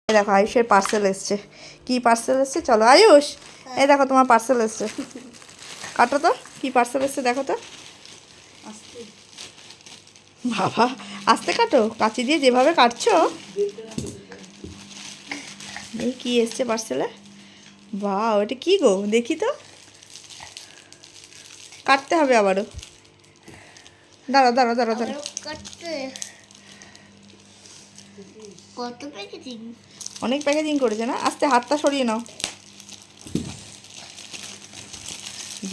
এই দেখো আয়ুষের পার্সেল এসছে। কি পার্সেল এসছে? চলো আয়ুষ, এই দেখো তোমার পার্সেল এসছে। কাটো তো, কি পার্সেল এসছে দেখো তো। বাবা আস্তে কাটো, কাঁচি দিয়ে যেভাবে কাটছো। এই কি এসছে পার্সেলে? বাহ, ওটা কি গো, দেখি তো। কাটতে হবে আবারও। দাঁড়াও দাঁড়াও দাঁড়াও দাঁড়াও। কত প্যাকেজিং, অনেক প্যাকেজিং করেছে না। আস্তে হাতটা সরিয়ে নাও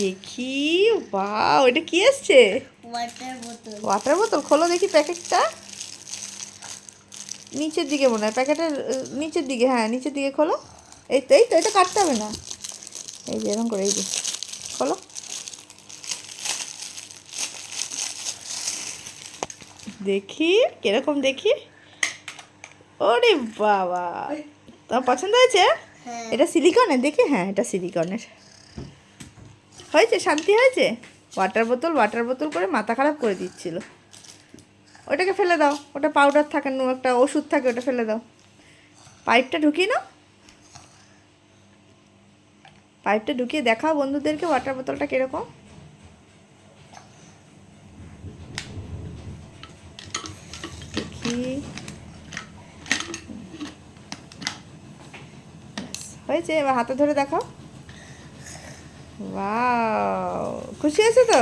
দেখি। বাহ, ওটা কি এসছে? ওয়াটার বোতল। ওয়াটার বোতল। খোলো দেখি প্যাকেটটা। নিচের দিকে মনে হয়, প্যাকেটের নিচের দিকে। হ্যাঁ নিচের দিকে খোলো। এই তো, এই তো, এটা কাটতে হবে না। এই যে এরকম করে, এই যে খোলো। দেখি কিরকম দেখি। ওরে বাবা, তোমার পছন্দ হয়েছে? হ্যাঁ। এটা সিলিকনের দেখি। হ্যাঁ এটা সিলিকনের। হয়েছে, শান্তি হয়েছে। ওয়াটার বোতল ওয়াটার বোতল করে মাথা খারাপ করে দিচ্ছিল। ওটাকে ফেলে দাও, ওটা পাউডার থাকে, একটা ওষুধ থাকে, ওটা ফেলে দাও। পাইপটা ঢুকিয়ে নাও, পাইপটা ঢুকিয়ে দেখাও বন্ধুদেরকে ওয়াটার বোতলটা কীরকম। দেখি, হয়েছে। এবার হাতে ধরে দেখাও। ওয়াও, খুশি হয়েছে তো?